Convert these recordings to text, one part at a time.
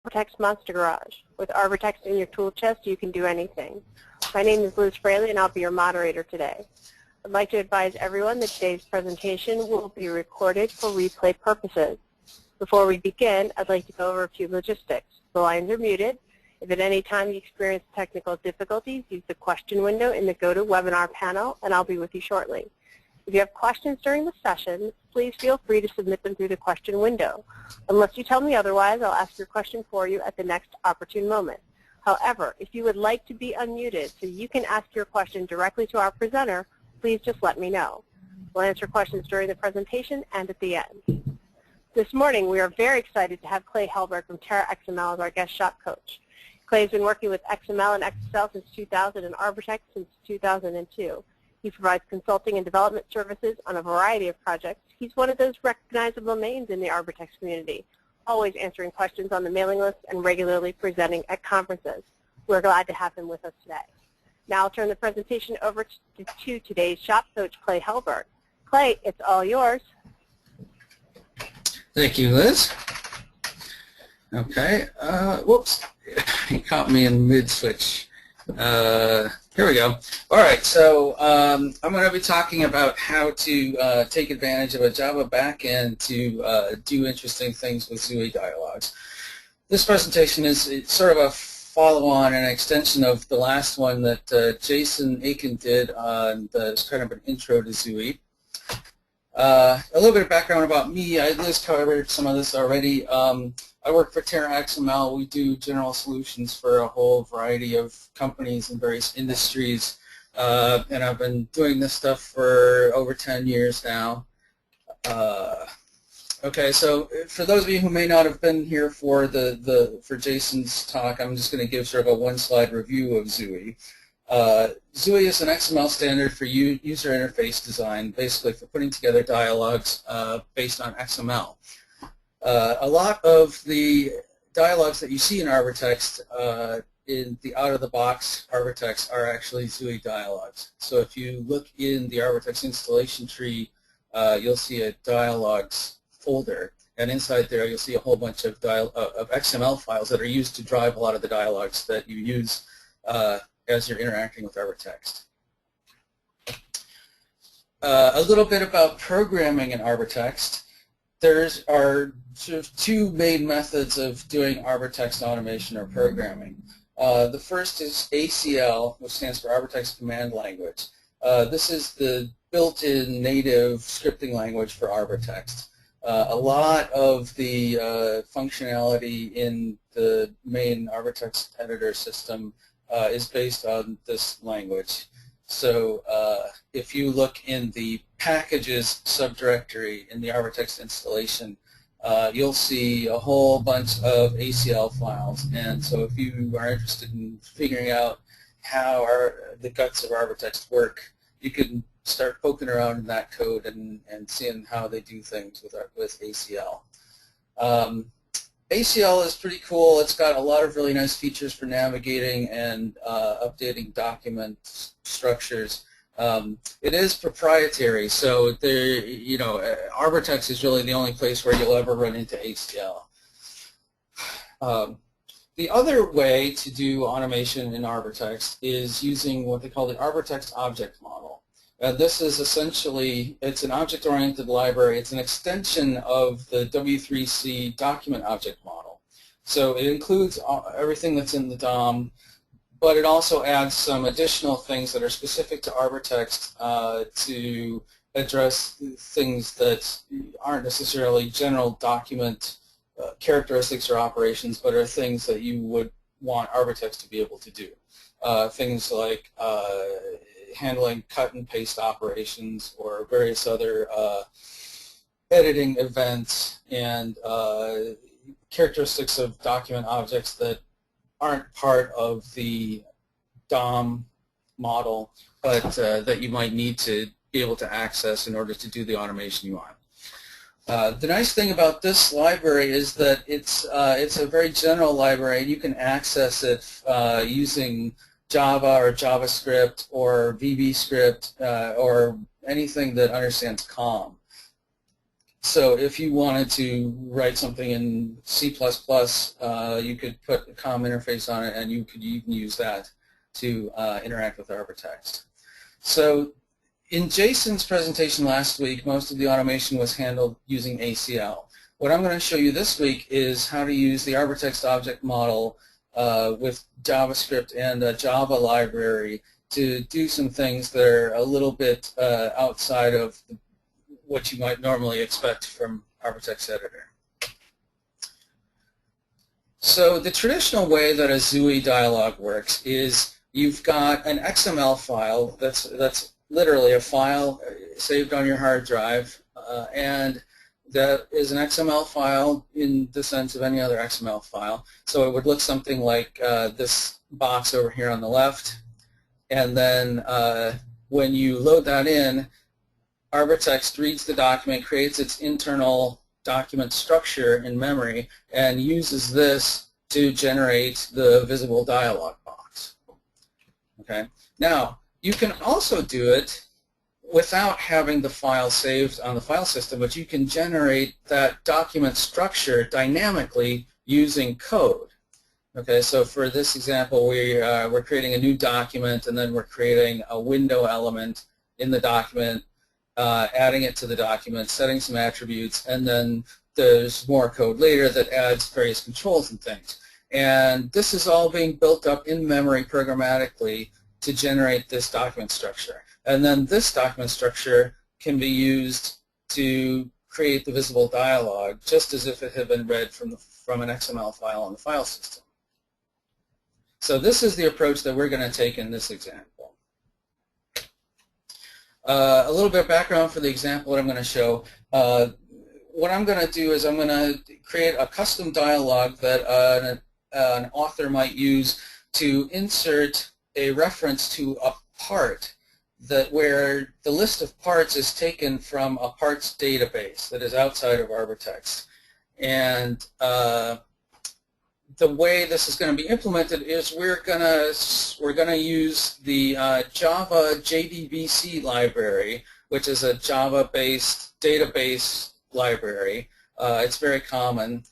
Arbortext Monster Garage. With Arbortext in your tool chest, you can do anything. My name is Liz Fraley, and I'll be your moderator today. I'd like to advise everyone that today's presentation will be recorded for replay purposes. Before we begin, I'd like to go over a few logistics. The lines are muted. If at any time you experience technical difficulties, use the question window in the GoToWebinar panel, and I'll be with you shortly. If you have questions during the session, please feel free to submit them through the question window. Unless you tell me otherwise, I'll ask your question for you at the next opportune moment. However, if you would like to be unmuted so you can ask your question directly to our presenter, please just let me know. We'll answer questions during the presentation and at the end. This morning, we are very excited to have Clay Helberg from TerraXML as our guest shop coach. Clay's been working with XML and Excel since 2000 and Arbortext since 2002. He provides consulting and development services on a variety of projects. He's one of those recognizable names in the Arbortext community, always answering questions on the mailing list and regularly presenting at conferences. We're glad to have him with us today. Now I'll turn the presentation over to today's shop coach, Clay Helberg. Clay, it's all yours. Thank you, Liz. Okay, whoops, you caught me in mid-switch. Here we go. All right, so I'm going to be talking about how to take advantage of a Java backend to do interesting things with XUI Dialogs. This presentation is sort of a follow-on and extension of the last one that Jason Aiken did on the kind of an intro to XUI. A little bit of background about me. Liz covered some of this already. I work for TerraXML. We do general solutions for a whole variety of companies in various industries, and I've been doing this stuff for over 10 years now. Okay, so for those of you who may not have been here for for Jason's talk, I'm just going to give sort of a one-slide review of XUI. XUI is an XML standard for user interface design, basically for putting together dialogues based on XML. A lot of the dialogues that you see in Arbortext, in the out-of-the-box Arbortext, are actually XUI dialogues. So if you look in the Arbortext installation tree, you'll see a dialogues folder, and inside there you'll see a whole bunch of XML files that are used to drive a lot of the dialogues that you use as you're interacting with Arbortext. A little bit about programming in Arbortext. There are sort of two main methods of doing Arbortext automation or programming. The first is ACL, which stands for Arbortext Command Language. This is the built-in native scripting language for Arbortext. A lot of the functionality in the main Arbortext editor system is based on this language. So if you look in the packages subdirectory in the Arbortext installation, you'll see a whole bunch of ACL files. And so if you are interested in figuring out how the guts of Arbortext work, you can start poking around in that code and seeing how they do things with ACL. ACL is pretty cool. It's got a lot of really nice features for navigating and updating document structures. It is proprietary, so there, Arbortext is really the only place where you'll ever run into ACL. The other way to do automation in Arbortext is using what they call the Arbortext object model. This is essentially, it's an object-oriented library. It's an extension of the W3C document object model. So it includes everything that's in the DOM, but it also adds some additional things that are specific to Arbortext to address things that aren't necessarily general document characteristics or operations, but are things that you would want Arbortext to be able to do. Things like handling cut and paste operations or various other editing events and characteristics of document objects that aren't part of the DOM model, but that you might need to be able to access in order to do the automation you want. The nice thing about this library is that it's a very general library, and you can access it using Java or JavaScript or VBScript or anything that understands COM. So if you wanted to write something in C++, you could put a COM interface on it, and you could even use that to interact with Arbortext. So in Jason's presentation last week, most of the automation was handled using ACL. What I'm going to show you this week is how to use the Arbortext object model with JavaScript and a Java library to do some things that are a little bit outside of what you might normally expect from Arbortext Editor. So the traditional way that a XUI dialog works is you've got an XML file that's literally a file saved on your hard drive, and that is an XML file in the sense of any other XML file. So it would look something like this box over here on the left, and then when you load that in, Arbortext reads the document, creates its internal document structure in memory, and uses this to generate the visible dialog box. Okay. Now, you can also do it without having the file saved on the file system, but you can generate that document structure dynamically using code. Okay, so for this example, we're creating a new document, and then we're creating a window element in the document, adding it to the document, setting some attributes, and then there's more code later that adds various controls and things. And this is all being built up in memory programmatically to generate this document structure. And then this document structure can be used to create the visible dialog, just as if it had been read from an XML file on the file system. So this is the approach that we're going to take in this example. A little bit of background for the example that I'm going to show. What I'm going to do is I'm going to create a custom dialog that an author might use to insert a reference to a part where the list of parts is taken from a parts database that is outside of Arbortext. And the way this is going to be implemented is we're gonna use the Java JDBC library, which is a Java-based database library. It's very common,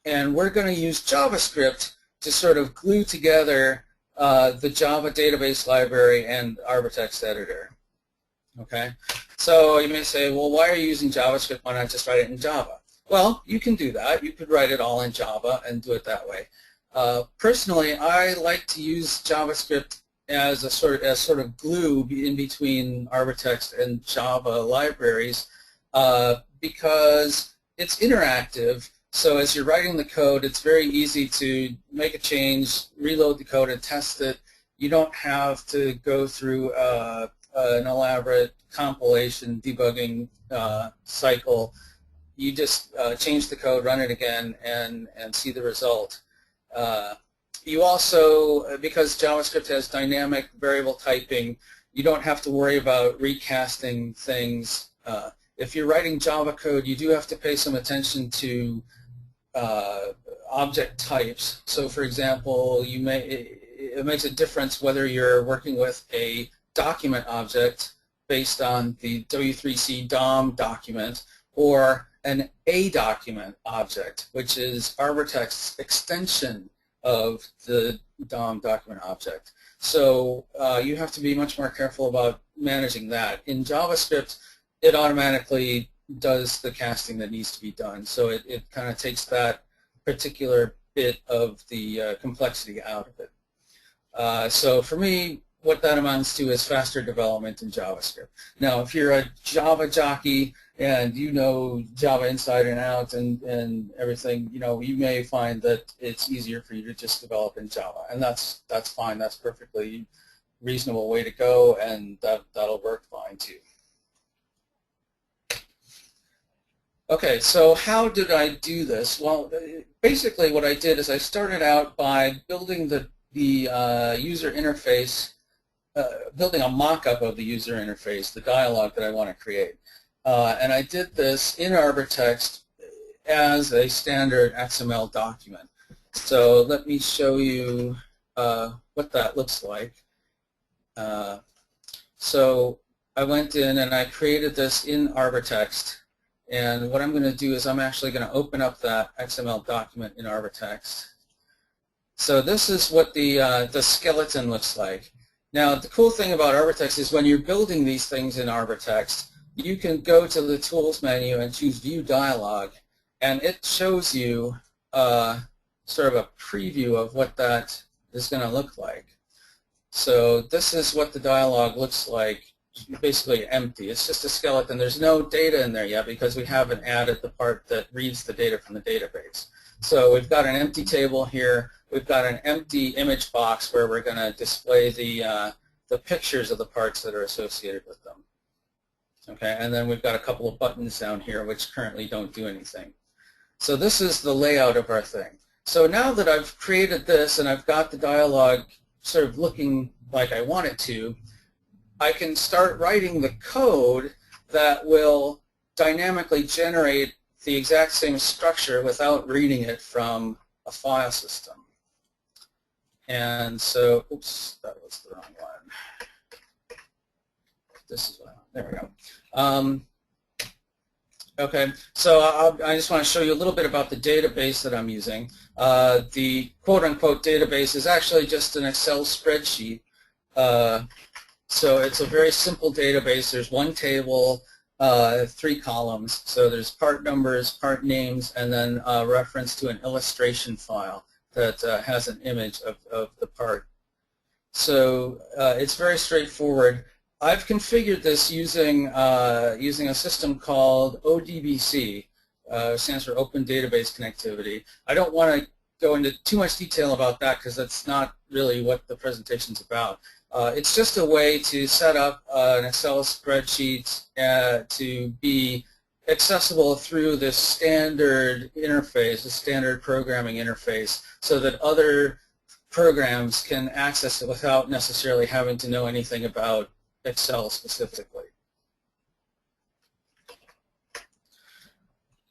and we're going to use JavaScript to sort of glue together the Java database library and Arbortext editor. Okay, so you may say, well, why are you using JavaScript? Why not just write it in Java? Well, you can do that. You could write it all in Java and do it that way. Personally, I like to use JavaScript as a sort of glue in between Arbortext and Java libraries because it's interactive. So as you're writing the code, it's very easy to make a change, reload the code, and test it. You don't have to go through an elaborate compilation debugging cycle. You just change the code, run it again, and see the result. You also, because JavaScript has dynamic variable typing, you don't have to worry about recasting things. If you're writing Java code, you do have to pay some attention to object types. So, for example, it makes a difference whether you're working with a document object based on the W3C DOM document or an A document object, which is Arbortext's extension of the DOM document object. So you have to be much more careful about managing that. In JavaScript, it automatically does the casting that needs to be done. So it kind of takes that particular bit of the complexity out of it. So for me, what that amounts to is faster development in JavaScript. Now, if you're a Java jockey and you know Java inside and out and everything, you may find that it's easier for you to just develop in Java, and that's fine. That's perfectly reasonable way to go, and that'll work fine too. Okay, so how did I do this? Well, basically what I did is I started out by building the user interface, building a mock-up of the user interface, the dialog that I want to create. And I did this in Arbortext as a standard XML document. So let me show you what that looks like. So I went in and I created this in Arbortext. And what I'm going to do is I'm actually going to open up that XML document in Arbortext. So this is what the skeleton looks like. Now, the cool thing about Arbortext is when you're building these things in Arbortext, you can go to the Tools menu and choose View Dialog, and it shows you sort of a preview of what that is going to look like. So this is what the dialog looks like, basically empty. It's just a skeleton. There's no data in there yet because we haven't added the part that reads the data from the database. So we've got an empty table here. We've got an empty image box where we're going to display the pictures of the parts that are associated with them. Okay, and then we've got a couple of buttons down here which currently don't do anything. So this is the layout of our thing. So now that I've created this and I've got the dialog sort of looking like I want it to, I can start writing the code that will dynamically generate the exact same structure without reading it from a file system. And so, oops, that was the wrong one. This is what, there we go. Okay, so I just want to show you a little bit about the database that I'm using. The quote-unquote database is actually just an Excel spreadsheet. So it's a very simple database. There's one table, 3 columns. So there's part numbers, part names, and then a reference to an illustration file that has an image of the part. So it's very straightforward. I've configured this using a system called ODBC, stands for Open Database Connectivity. I don't want to go into too much detail about that because that's not really what the presentation's about. It's just a way to set up an Excel spreadsheet to be accessible through this standard interface, the standard programming interface, so that other programs can access it without necessarily having to know anything about Excel specifically.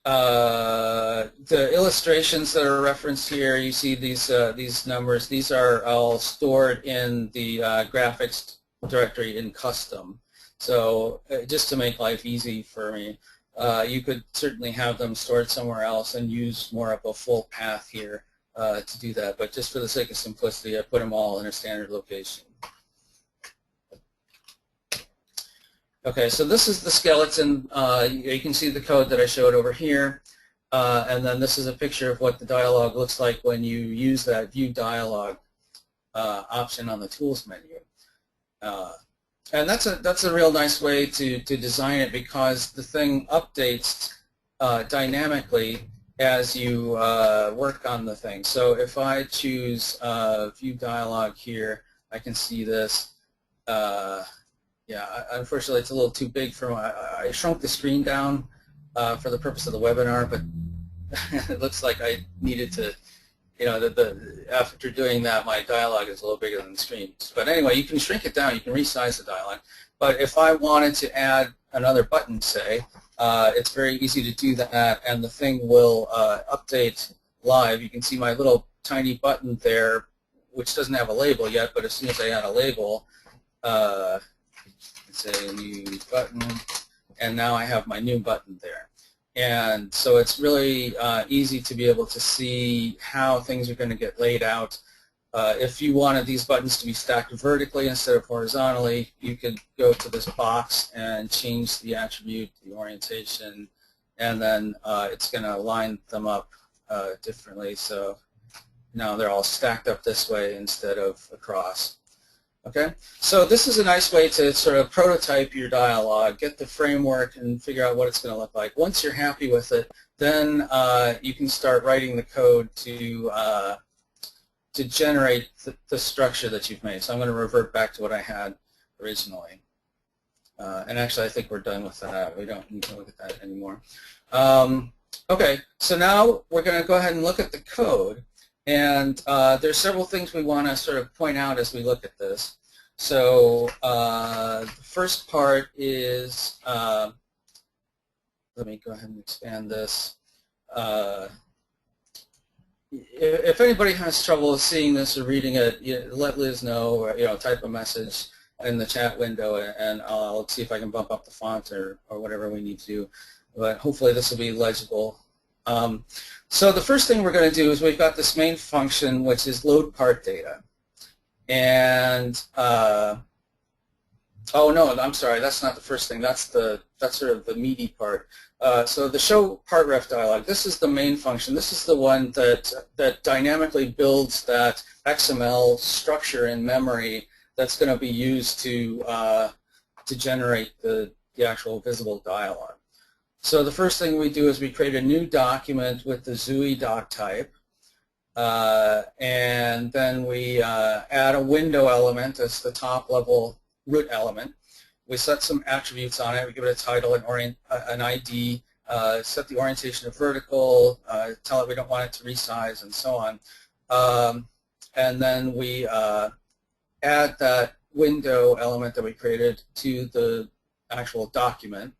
The illustrations that are referenced here, you see these numbers. These are all stored in the graphics directory in custom. So just to make life easy for me, you could certainly have them stored somewhere else and use more of a full path here to do that. But just for the sake of simplicity, I put them all in a standard location. Okay, so this is the skeleton. You can see the code that I showed over here. And then this is a picture of what the dialog looks like when you use that View Dialog option on the Tools menu. And that's a real nice way to design it because the thing updates dynamically as you work on the thing. So if I choose View Dialog here, I can see this. Yeah, unfortunately it's a little too big for my, I shrunk the screen down for the purpose of the webinar, but it looks like I needed to, you know, after doing that my dialog is a little bigger than the screen. But anyway, you can shrink it down, you can resize the dialog. But if I wanted to add another button, say, it's very easy to do that and the thing will update live. You can see my little tiny button there, which doesn't have a label yet, but as soon as I add a label, say new button, and now I have my new button there. And so it's really easy to be able to see how things are going to get laid out. If you wanted these buttons to be stacked vertically instead of horizontally, you could go to this box and change the attribute, the orientation, and then it's going to line them up differently. So now they're all stacked up this way instead of across. Okay, so this is a nice way to sort of prototype your dialog, get the framework, and figure out what it's going to look like. Once you're happy with it, then you can start writing the code to generate the structure that you've made. So I'm going to revert back to what I had originally. And actually, I think we're done with that. We don't need to look at that anymore. Okay, so now we're going to go ahead and look at the code. And there's several things we want to sort of point out as we look at this. So the first part is, let me go ahead and expand this. If anybody has trouble seeing this or reading it, let Liz know, or type a message in the chat window, and I'll see if I can bump up the font or whatever we need to do. but hopefully this will be legible. So the first thing we're going to do is we've got this main function which is load part data. And oh no, I'm sorry, that's not the first thing. That's sort of the meaty part. So the show part ref dialog, this is the main function. This is the one that dynamically builds that XML structure in memory that's going to be used to generate the actual visible dialog. So the first thing we do is we create a new document with the XUI doc type, and then we add a window element as the top level root element. We set some attributes on it. We give it a title, an ID, set the orientation to vertical, tell it we don't want it to resize, and so on. And then we add that window element that we created to the actual document.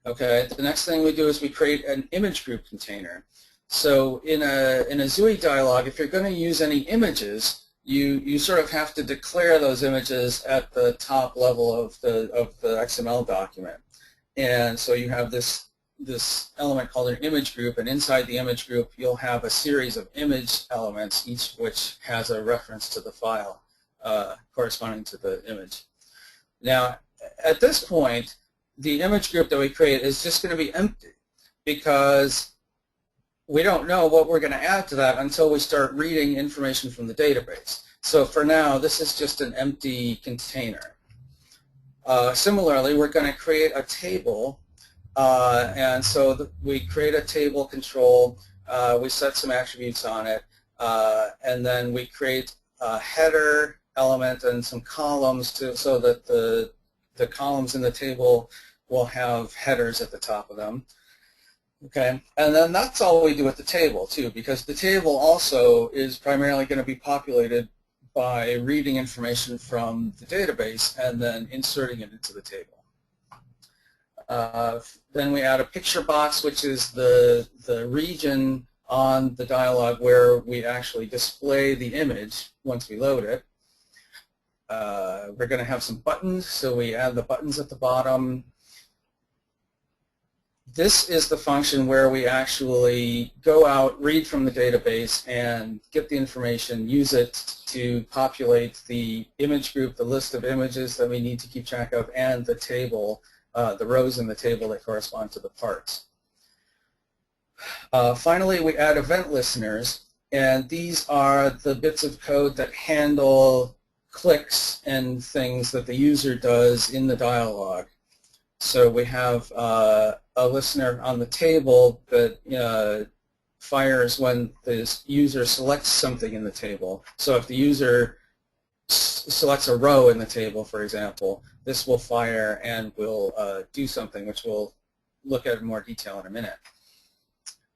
Okay, the next thing we do is we create an image group container. So in a XUI dialog, if you're going to use any images, you sort of have to declare those images at the top level of the XML document. And so you have this element called an image group, and inside the image group you'll have a series of image elements, each of which has a reference to the file corresponding to the image. Now, at this point, the image group that we create is just going to be empty because we don't know what we're going to add to that until we start reading information from the database. So for now, this is just an empty container. Similarly, we're going to create a table, and so we create a table control, we set some attributes on it, and then we create a header element and some columns so that the columns in the table will have headers at the top of them. Okay, and then that's all we do with the table too, because the table also is primarily going to be populated by reading information from the database and then inserting it into the table. Then we add a picture box, which is the region on the dialog where we actually display the image once we load it. We're going to have some buttons, so we add the buttons at the bottom. This is the function where we actually go out, read from the database, and get the information, use it to populate the image group, the list of images that we need to keep track of, and the table, the rows in the table that correspond to the parts. Finally, we add event listeners, and these are the bits of code that handle clicks and things that the user does in the dialog. So we have a listener on the table that fires when the user selects something in the table. So if the user selects a row in the table, for example, this will fire and will do something, which we'll look at in more detail in a minute.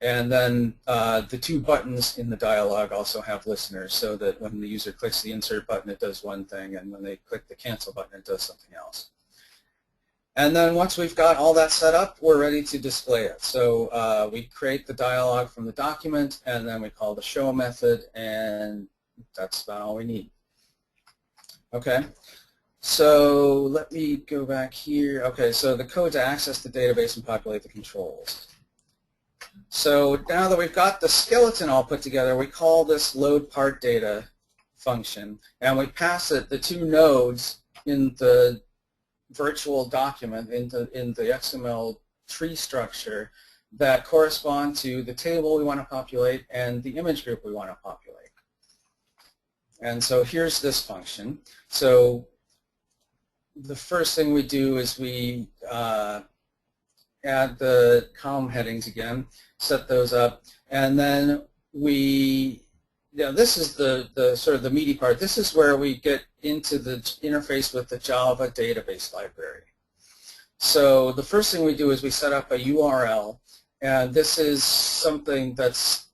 And then the two buttons in the dialog also have listeners, so that when the user clicks the insert button, it does one thing, and when they click the cancel button, it does something else. And then once we've got all that set up, we're ready to display it. So we create the dialog from the document, and then we call the show method, and that's about all we need. Okay, so let me go back here. Okay, so the code to access the database and populate the controls. So now that we've got the skeleton all put together, we call this load part data function, and we pass it the two nodes in the virtual document in the XML tree structure that correspond to the table we want to populate and the image group we want to populate. And so here's this function. So the first thing we do is we add the column headings again, set those up, and then this is the sort of the meaty part. This is where we get into the interface with the Java database library. So the first thing we do is we set up a URL, and this is something that's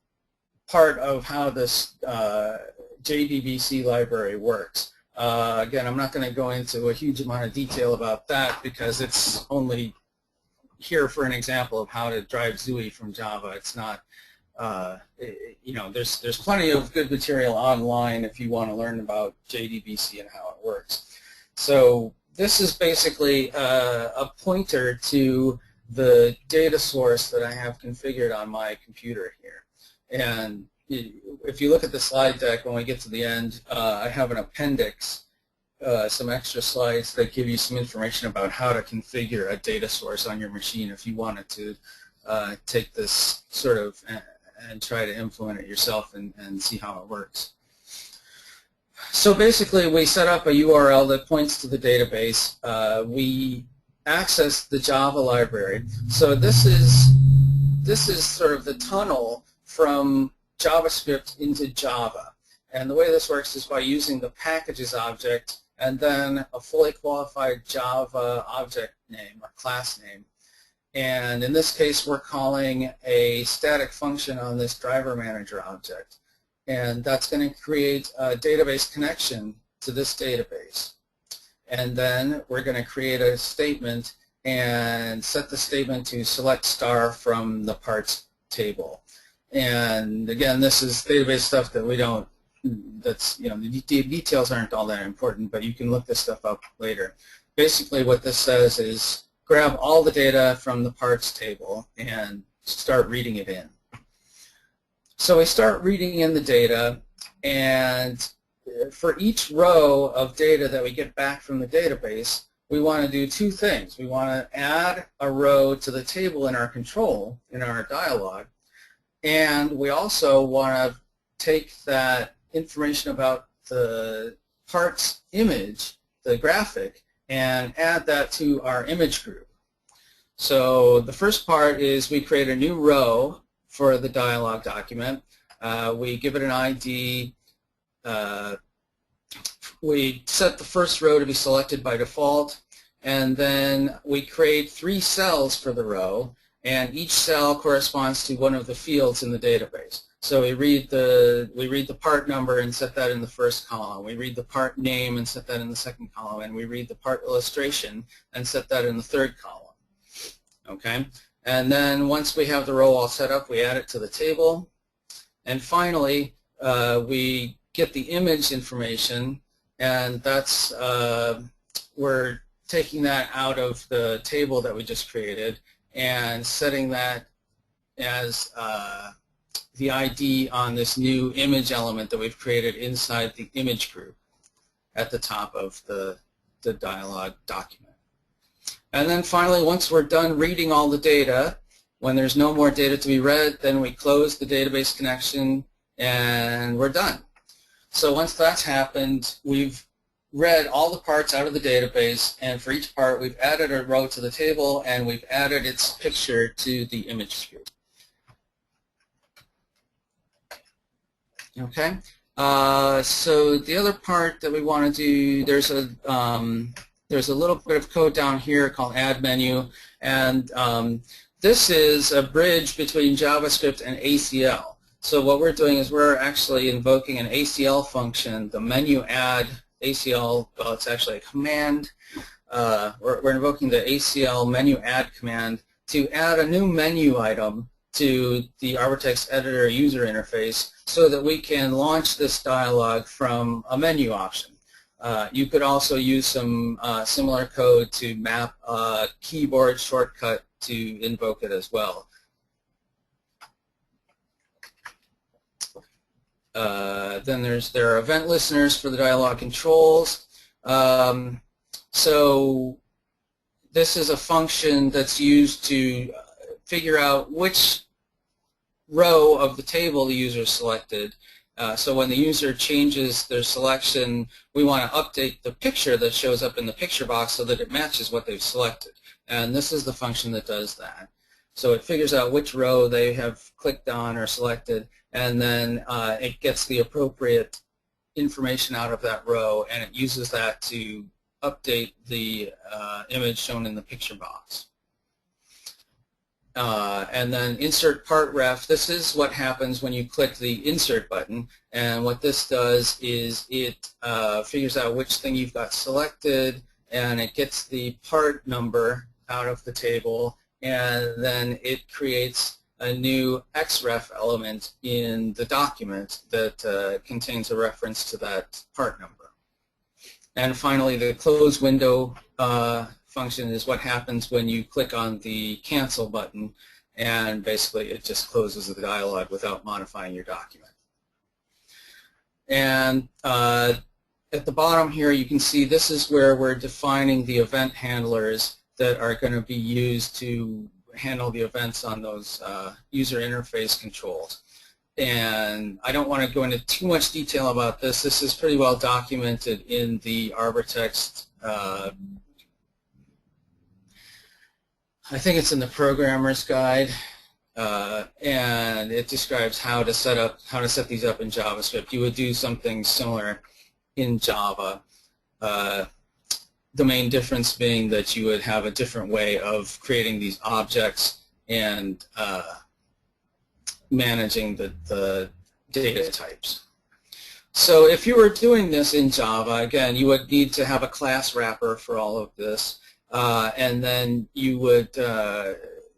part of how this JDBC library works. Again, I'm not going to go into a huge amount of detail about that because it's only here for an example of how to drive XUI from Java. It's not, there's plenty of good material online if you want to learn about JDBC and how it works. So this is basically a pointer to the data source that I have configured on my computer here. And if you look at the slide deck, when we get to the end, I have an appendix, some extra slides that give you some information about how to configure a data source on your machine if you wanted to take this sort of and try to implement it yourself and see how it works. So basically, we set up a URL that points to the database. We access the Java library. So this is sort of the tunnel from JavaScript into Java. And the way this works is by using the packages object and then a fully qualified Java object name or class name. And in this case, we're calling a static function on this driver manager object. And that's going to create a database connection to this database. And then we're going to create a statement and set the statement to select star from the parts table. And again, this is database stuff that we don't, that's, you know, the details aren't all that important, but you can look this stuff up later. Basically what this says is grab all the data from the parts table and start reading it in. So we start reading in the data, and for each row of data that we get back from the database, we want to do two things. We want to add a row to the table in our control, in our dialog, and we also want to take that information about the parts image, the graphic, and add that to our image group. So the first part is we create a new row for the dialog document. We give it an ID. We set the first row to be selected by default, and then we create 3 cells for the row, and each cell corresponds to one of the fields in the database. So we read the part number and set that in the first column. We read the part name and set that in the second column, and we read the part illustration and set that in the third column. Okay? And then once we have the row all set up, we add it to the table. And finally, we get the image information, and that's we're taking that out of the table that we just created and setting that as the ID on this new image element that we've created inside the image group at the top of the dialog document. And then finally, once we're done reading all the data, when there's no more data to be read, then we close the database connection and we're done. So once that's happened, we've read all the parts out of the database, and for each part we've added a row to the table and we've added its picture to the image group. Okay, so the other part that we want to do, there's a little bit of code down here called add menu, and this is a bridge between JavaScript and ACL. So what we're doing is we're actually invoking an ACL function, the menu add ACL, well, it's actually a command. We're invoking the ACL menu add command to add a new menu item to the Arbortext editor user interface so that we can launch this dialog from a menu option. You could also use some similar code to map a keyboard shortcut to invoke it as well. Then there are event listeners for the dialog controls. So this is a function that's used to figure out which row of the table the user selected. So when the user changes their selection, we want to update the picture that shows up in the picture box so that it matches what they've selected. And this is the function that does that. So it figures out which row they have clicked on or selected, and then it gets the appropriate information out of that row, and it uses that to update the image shown in the picture box. And then insert part ref, this is what happens when you click the insert button, and what this does is it figures out which thing you've got selected, and it gets the part number out of the table, and then it creates a new XREF element in the document that contains a reference to that part number. And finally, the close window function is what happens when you click on the cancel button, and basically it just closes the dialog without modifying your document. And at the bottom here you can see this is where we're defining the event handlers that are going to be used to handle the events on those user interface controls. And I don't want to go into too much detail about this. This is pretty well documented in the Arbortext. I think it's in the Programmer's Guide, and it describes how to set these up in JavaScript. You would do something similar in Java. The main difference being that you would have a different way of creating these objects and managing the data types. So if you were doing this in Java, again, you would need to have a class wrapper for all of this. And then you would,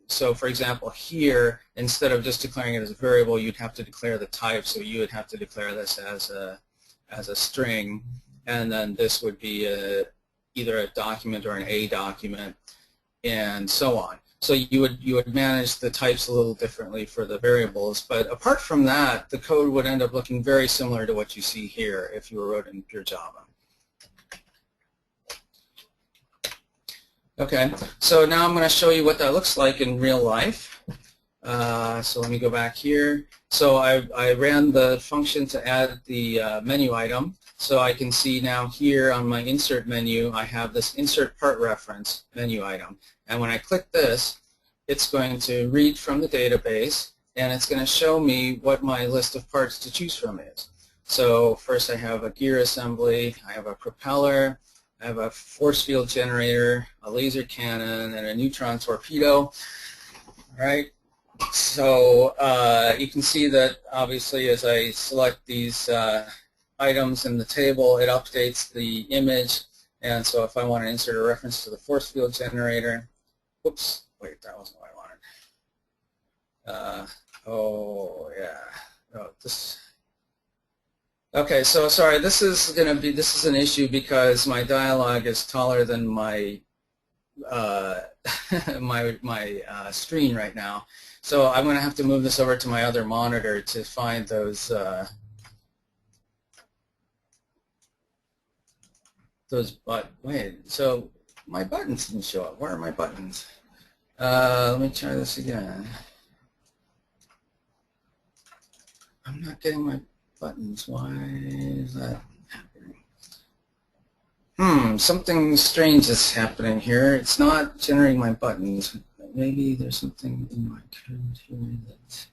so for example here, instead of just declaring it as a variable, you'd have to declare the type. So you would have to declare this as a string, and then this would be either a document or an A document, and so on. So you would manage the types a little differently for the variables, but apart from that, the code would end up looking very similar to what you see here if you wrote in pure Java. Okay, so now I'm going to show you what that looks like in real life. So let me go back here. So I ran the function to add the menu item. So I can see now here on my insert menu, I have this insert part reference menu item. And when I click this, it's going to read from the database, and it's going to show me what my list of parts to choose from is. So first I have a gear assembly, I have a propeller, I have a force field generator, a laser cannon, and a neutron torpedo. All right. So you can see that obviously as I select these items in the table, it updates the image. And so if I want to insert a reference to the force field generator, whoops, wait, that wasn't what I wanted. Oh yeah, oh, this. Okay, so sorry, this is an issue because my dialog is taller than my my screen right now. So I'm going to have to move this over to my other monitor to find those wait, so my buttons didn't show up. Where are my buttons? Let me try this again. I'm not getting my buttons. Why is that happening? Something strange is happening here. It's not generating my buttons. Maybe there's something in my code here that...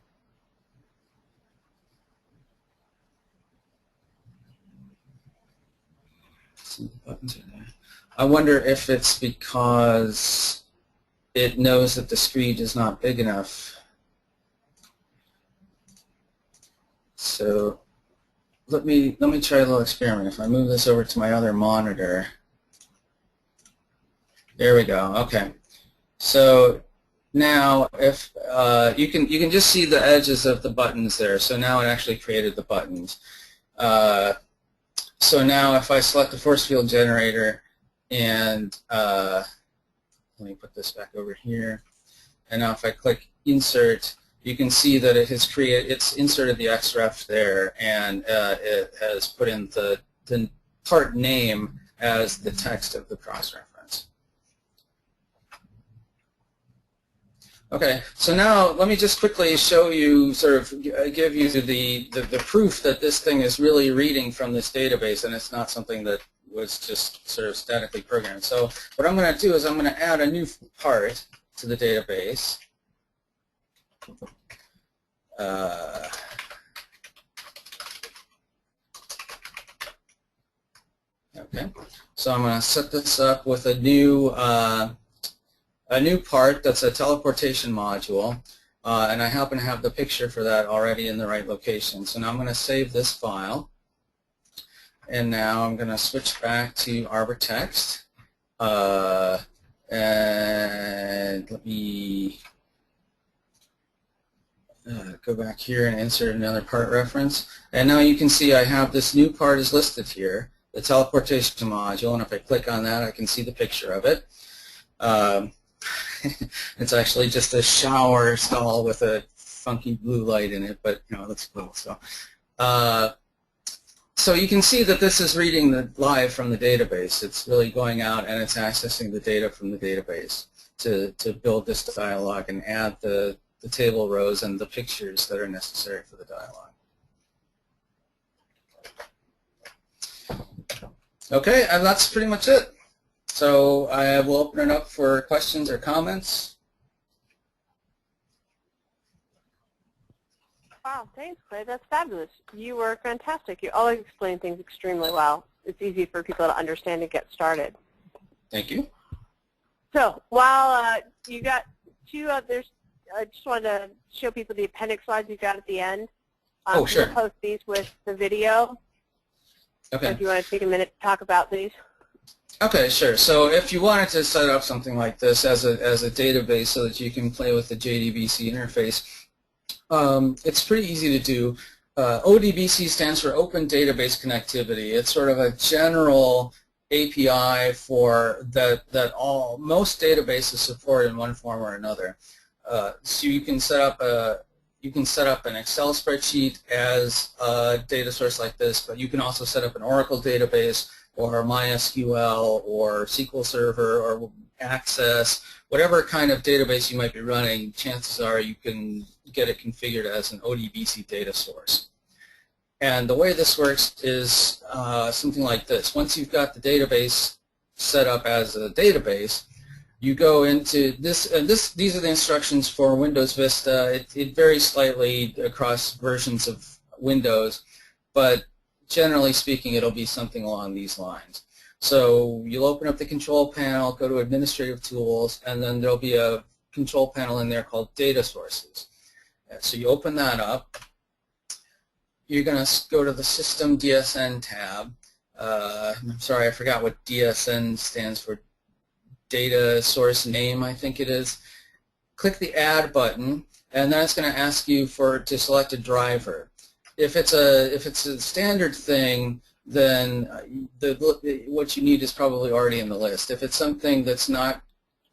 See, the buttons are there. I wonder if it's because it knows that the screen is not big enough. So let me try a little experiment. If I move this over to my other monitor, there we go. Okay. So now if you can just see the edges of the buttons there. So now it actually created the buttons. So now if I select the force field generator and let me put this back over here, and now if I click insert, you can see that it has it's inserted the xref there, and it has put in the part name as the text of the cross-reference. Okay, so now let me just quickly show you, sort of give you the proof that this thing is really reading from this database, and it's not something that was just sort of statically programmed. So what I'm going to do is I'm going to add a new part to the database. Okay, so I'm going to set this up with a new part that's a teleportation module, and I happen to have the picture for that already in the right location. So now I'm going to save this file, and now I'm going to switch back to Arbortext, and let me go back here and insert another part reference. And now you can see I have this new part is listed here, the teleportation module, and if I click on that I can see the picture of it. It's actually just a shower stall with a funky blue light in it, but you know, that's cool. So you can see that this is reading the live from the database. It's really going out and it's accessing the data from the database to build this dialog and add the table rows and the pictures that are necessary for the dialog. Okay, and that's pretty much it. So I will open it up for questions or comments. Wow, thanks, Clay. That's fabulous. You were fantastic. You always explain things extremely well. It's easy for people to understand and get started. Thank you. So while you got two others, I just wanted to show people the appendix slides you got at the end. Oh, sure. We'll post these with the video. Okay. So if you want to take a minute to talk about these. Okay, sure. So if you wanted to set up something like this as a database so that you can play with the JDBC interface, it's pretty easy to do. ODBC stands for Open Database Connectivity. It's sort of a general API for most databases support in one form or another. So you can set up an Excel spreadsheet as a data source like this, but you can also set up an Oracle database or MySQL or SQL Server or Access, whatever kind of database you might be running. Chances are you can get it configured as an ODBC data source. And the way this works is something like this. Once you've got the database set up as a database, you go into this, and these are the instructions for Windows Vista. It varies slightly across versions of Windows, but generally speaking, it'll be something along these lines. So you'll open up the control panel, go to Administrative Tools, and then there'll be a control panel in there called Data Sources. So you open that up. You're going to go to the System DSN tab. I'm sorry, I forgot what DSN stands for. Data source name, I think it is. Click the Add button, and then it's going to ask you to select a driver. If it's a standard thing, then what you need is probably already in the list. If it's something that's not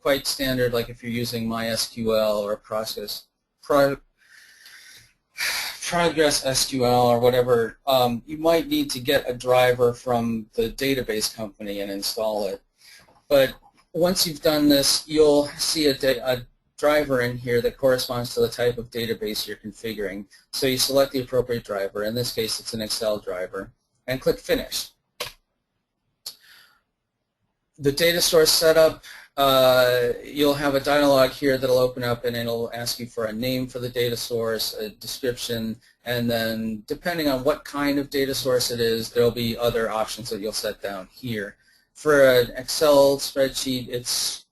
quite standard, like if you're using MySQL or Progress SQL or whatever, you might need to get a driver from the database company and install it. But once you've done this, you'll see a driver in here that corresponds to the type of database you're configuring. So you select the appropriate driver. In this case, it's an Excel driver, and click Finish. The data source setup, you'll have a dialog here that'll open up, and it'll ask you for a name for the data source, a description, and then depending on what kind of data source it is, there'll be other options that you'll set down here. For an Excel spreadsheet,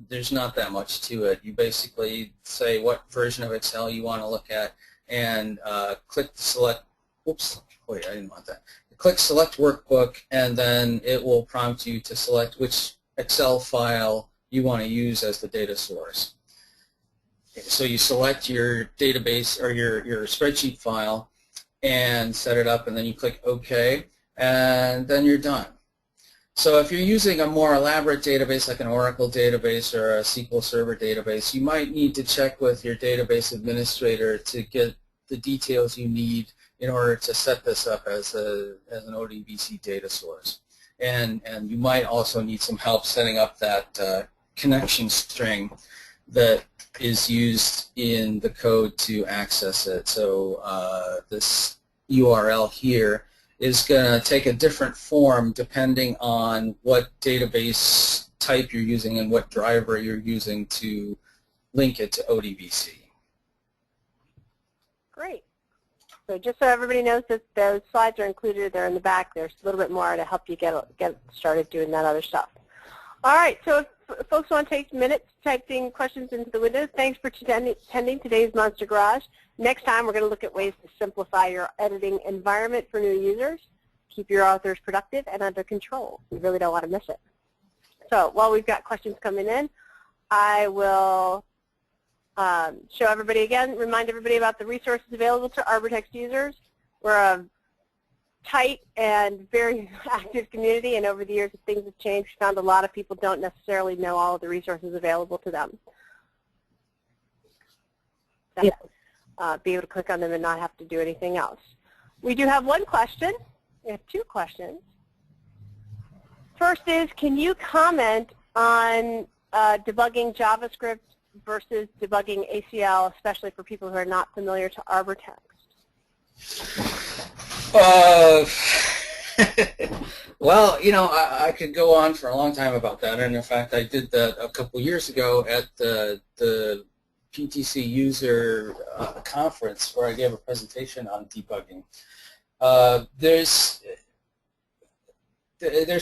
there's not that much to it. You basically say what version of Excel you want to look at, and click Select. Oops, wait, I didn't want that. Click Select Workbook, and then it will prompt you to select which Excel file you want to use as the data source. So you select your database or your spreadsheet file and set it up, and then you click OK, and then you're done. So if you're using a more elaborate database like an Oracle database or a SQL Server database, you might need to check with your database administrator to get the details you need in order to set this up as an ODBC data source. And you might also need some help setting up that connection string that is used in the code to access it. So this URL here is going to take a different form depending on what database type you're using and what driver you're using to link it to ODBC. Great. So just so everybody knows that those slides are included, they're in the back. There's a little bit more to help you get started doing that other stuff. All right, so if folks want to take minutes typing questions into the window, thanks for attending today's Monster Garage. Next time, we're going to look at ways to simplify your editing environment for new users, keep your authors productive and under control. You really don't want to miss it. So while we've got questions coming in, I will show everybody again, remind everybody about the resources available to Arbortext users. We're a tight and very active community, and over the years as things have changed, we found a lot of people don't necessarily know all of the resources available to them. Be able to click on them and not have to do anything else. We do have one question. We have two questions. First is, can you comment on debugging JavaScript versus debugging ACL, especially for people who are not familiar to Arbortext? Well, you know, I could go on for a long time about that, and in fact, I did that a couple years ago at the PTC user conference where I gave a presentation on debugging. There's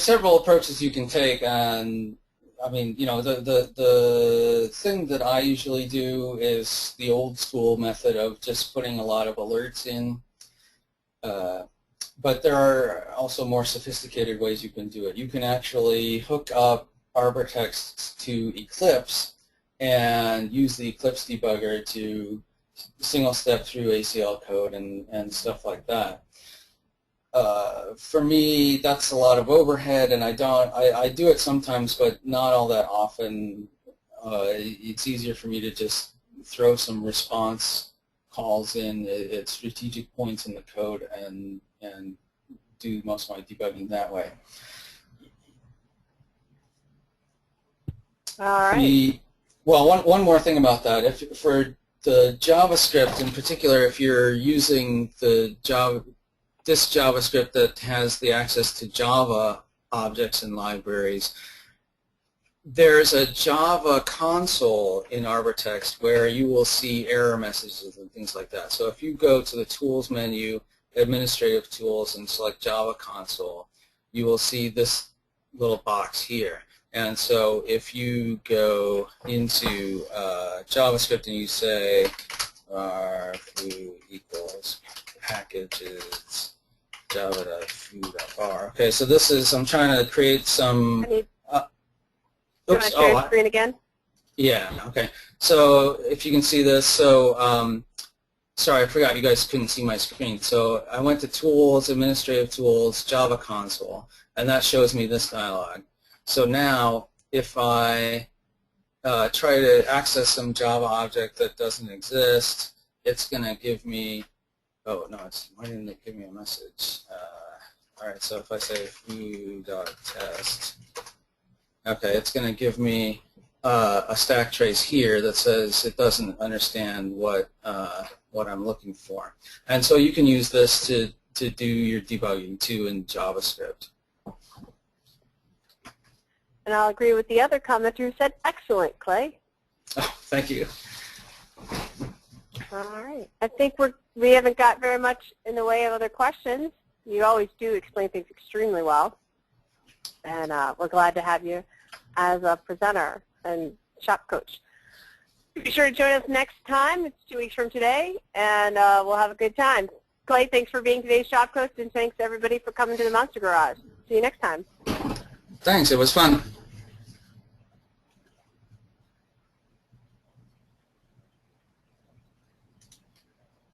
several approaches you can take, and I mean, you know, the thing that I usually do is the old school method of just putting a lot of alerts in. But there are also more sophisticated ways you can do it. You can actually hook up Arbortext to Eclipse and use the Eclipse debugger to single step through ACL code and stuff like that. For me, that's a lot of overhead, and I do it sometimes, but not all that often. It's easier for me to just throw some response calls in at strategic points in the code and do most of my debugging that way. All right. Well, one more thing about that. For the JavaScript in particular, if you're using this JavaScript that has the access to Java objects and libraries, there's a Java console in Arbortext where you will see error messages and things like that. So if you go to the Tools menu, Administrative Tools, and select Java console, you will see this little box here. And so if you go into JavaScript and you say foo equals packages java.foo.bar. Okay, so this is, I'm trying to create some... Do you want to share your screen again? Yeah, okay. So if you can see this, so sorry, I forgot you guys couldn't see my screen. So I went to Tools, Administrative Tools, Java Console, and that shows me this dialog. So now if I try to access some Java object that doesn't exist, it's going to give me, oh no, why didn't it give me a message? All right, so if I say foo.test, okay, it's going to give me a stack trace here that says it doesn't understand what I'm looking for. And so you can use this to do your debugging too in JavaScript. And I'll agree with the other commenter who said, excellent, Clay. Oh, thank you. All right. I think we haven't got very much in the way of other questions. You always do explain things extremely well. And we're glad to have you as a presenter and shop coach. Be sure to join us next time. It's 2 weeks from today, and we'll have a good time. Clay, thanks for being today's shop coach, and thanks everybody for coming to the Monster Garage. See you next time. Thanks. It was fun.